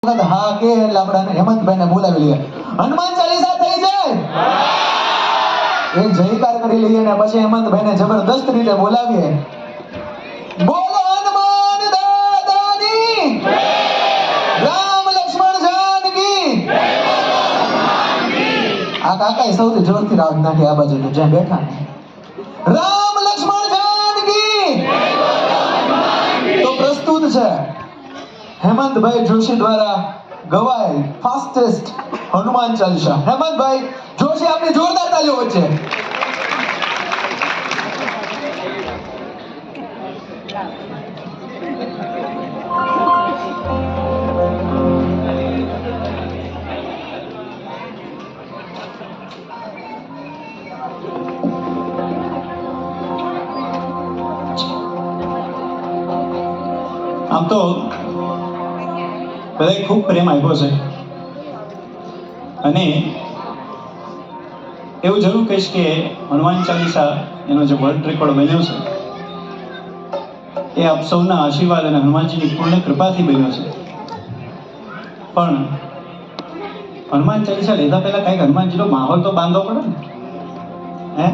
હા કે એટલે આપણે હેમંતભાઈને બોલાવી લઈએ. હનુમાન ચાલીસા થઈ જાય એક જયકાર કરી લઈએ ને પછી હેમંતભાઈને જબરદસ્ત રીતે બોલાવીએ. બોલો હનુમાન દાદાની રામ લક્ષ્મણ જાનકી. આ કાકાએ સૌથી જોરથી રાગ નાખી આ બાજુ જ્યાં બેઠા ને. રામ લક્ષ્મણ જાનકી તો પ્રસ્તુત છે હેમંતભાઈ જોશી દ્વારા ગવાય ફાસ્ટેસ્ટ હનુમાન ચાલીસા. હેમંતભાઈ જોશી આપની જોરદાર તાલીઓ વચ્ચે. આમ તો બધાય ખૂબ પ્રેમ આપ્યો છે અને એવું જરૂર કહીશ કે હનુમાન ચાલીસા એનો જે વર્લ્ડ રેકોર્ડ બન્યો છે એ આપ સૌના આશીર્વાદ અને હનુમાનજીની પૂર્ણ કૃપાથી બન્યો છે. પણ હનુમાન ચાલીસા લેતા પહેલા કંઈક હનુમાનજીનો માહોલ તો બાંધવો પડે ને. હે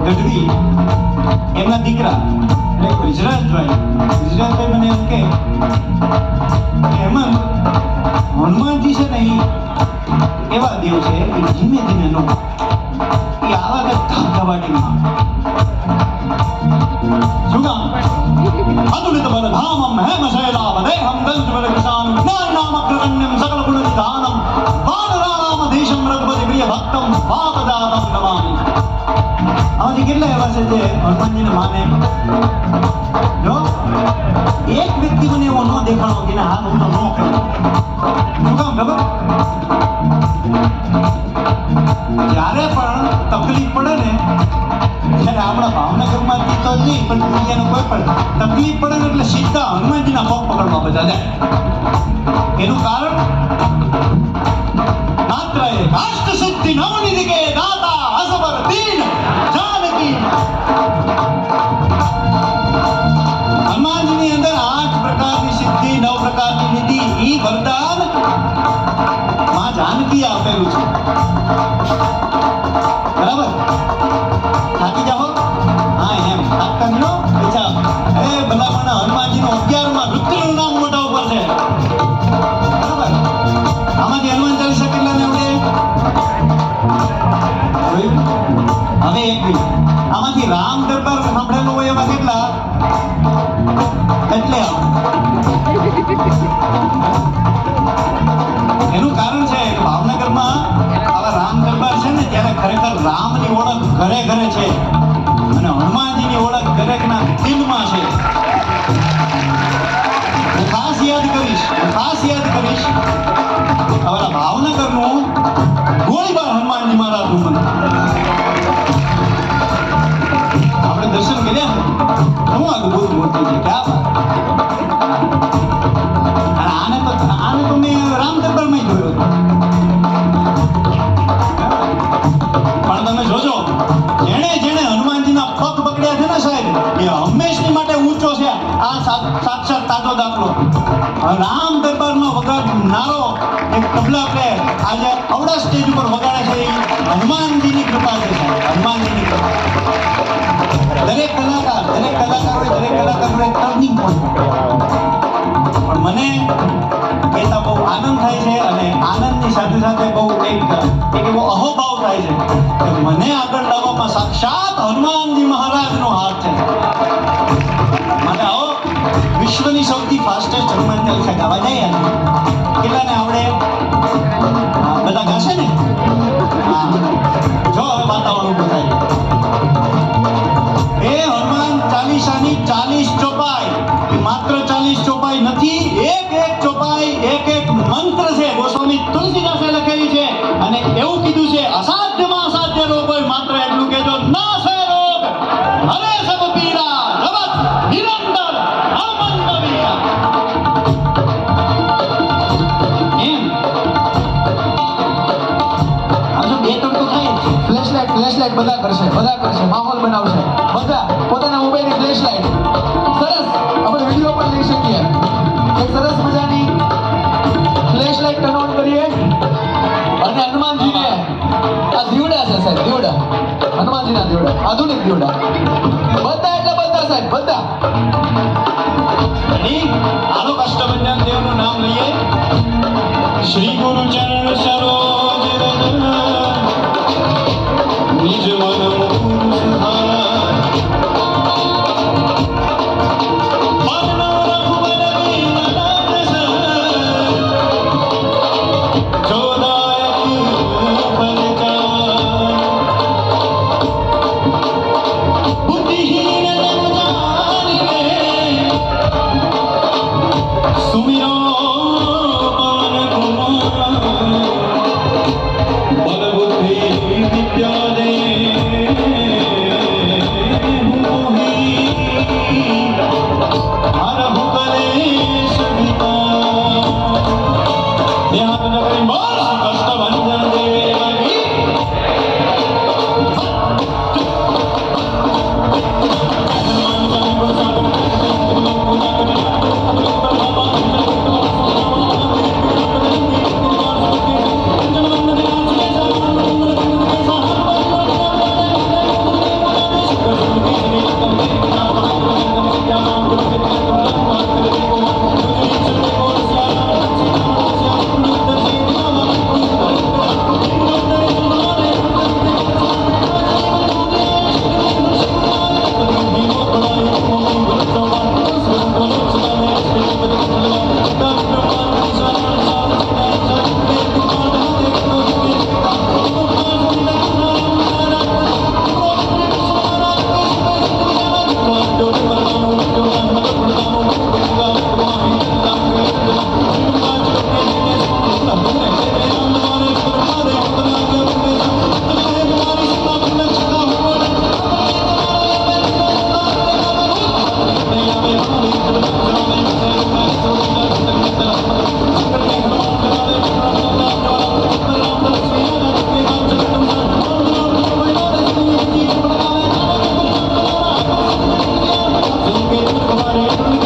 ગઢવી એમના દીકરા એટલે ગુજરાતભાઈ મને એમ કે હેમંત હનુમાનજી છે ને એ એવા દેવ છે એ ધીમે ધીમે નો એ આવા કે ધબધબાટીમાં શું કામ અતુલિત બલધામમ હેમ શૈલાવદેહમ દંતબલકૃશામ જ્ઞાનામગ્રગણ્યમ સકલગુણનિધાનમ વાનરાણામધીશમ રઘુપતિ પ્રિય ભક્તમ વાગદાતમ નમામિ. આમાંથી કેટલા એવા છે જે હનુમાનજીને માને? જો એક વ્યક્તિ મને એવો ન દેખાણો કે ના હાથ હું તો ન કરું. શું કામ ખબર? જ્યારે પણ તકલીફ પડે ને ત્યારે આપણા ભાવનગરમાંથી તો નહીં પણ દુનિયાનો કોઈ પણ તકલીફ પડે ને એટલે સીધા હનુમાનજીના પગ પકડવા બધા જાય. એનું કારણ માત્ર એક અષ્ટ સિદ્ધિ નવનિધિ કે દાતા અસબર દીન જાનકી. હનુમાનજીની અંદર 8 પ્રકારની સિદ્ધિ 9 પ્રકારની નિધિ ઈ વરદાન માં જાનકી આપેલું છે. બરાબર? થાકી જાઓ? હા એમ થાકતા ન અચ્છા એ ભલામણ હનુમાનજીનો 11માં રુદ્રનું નામ મોટા ઉપર છે. બરાબર? આમાંથી હનુમાન ચાલીસા કેટલાને આવડે? એટલે એનું કારણ છે કે ભાવનગરમાં આવા રામ દરબાર છે ને ત્યારે ખરેખર રામની ઓળખ ઘરે ઘરે છે અને હનુમાનજીની ઓળખ દરેકના દિલમાં છે. હું ખાસ યાદ કરીશ અમારા ભાવનગરનું ગોળીબાર હનુમાનજી મહારાજનું મંદિર આપણે દર્શન કર્યા હું આગળ બહુ મોટી છે ક્યાં આને તો મેં રામ દરબારમાં જોયો હતો. પણ તમે જોજો જેણે હનુમાનજીના પગ પકડ્યા છે ને સાહેબ એ હંમેશની માટે ઊંચો છે. આ સાક્ષાત તાજો દાખલો રામ દરબારમાં વગાડનારો એક તબલા પ્લેયર આજે અવડા સ્ટેજ ઉપર વગાડે છે એ હનુમાનજીની કૃપા છે સાહેબ, હનુમાનજીની કૃપા. દરેક કલાકારોએ ટર્નિંગ પોઈન્ટ. પણ મને કહેતા બહુ આનંદ થાય છે અને આનંદની સાથે સાથે બહુ એક એવો અહોભાવ થાય છે કે મને આગળ લાવવામાં સાક્ષાત હનુમાનજી મહારાજનો હાથ છે. માટે આવો વિશ્વની સૌથી ફાસ્ટેસ્ટ હનુમાન ચાલીસા ગાવા જાય ને કેટલાને આવડે? બધા ગાશે ને? હા, જો હવે વાતાવરણ ઊભું થાય. એ હનુમાન ચાલીસાની 40 ચોપાઈ માત્ર 40 ચોપાઈ નથી, એક ચોપાઈ એક મંત્ર છે. ગોસ્વામી તુલસીદાસે લખેલી છે અને એવું કીધું છે અસાધ્યમાં અસાધ્ય રોગ હોય માત્ર એટલું કહેજો ના સે રોગ હરે સબ પીડા જગત નિરંતર હનુમંત વીરા. એમ આજો બે ત્રણ તો થાય જ. ફ્લેશલાઇટ બધા કરશે, માહોલ બનાવશે, બધા પોતાના મોબાઈલની ફ્લેશલાઇટ. સરસ, આપણે વિડીયો પણ લઈ શકીએ. એક સરસ મજાની ફ્લેશલાઇટ ટર્ન ઓન કરીએ અને હનુમાનજીને આ દીવડા છે સાહેબ, દીવડા હનુમાનજીના દીવડા, આધુનિક દીવડા. બધા એટલે બધા સાહેબ, બધા. આનો કષ્ટભંજન દેવનું નામ લઈએ. શ્રી ગુરુ ચરણ સરોજ રજ નિજ મન મુકુર સુધારા. મનનો રઘુબર વિમલ જસ જોદાયક ફલચાર. બુદ્ધિહીન જન જાનિકે સુમિરો પવન કુમાર. બલ બુદ્ધિ વિદ્યા દે મોહી હરહુ કલેશ વિકાર. ધ્યાન ન કરી બોલ કષ્ટભંજન દેવી. Kumare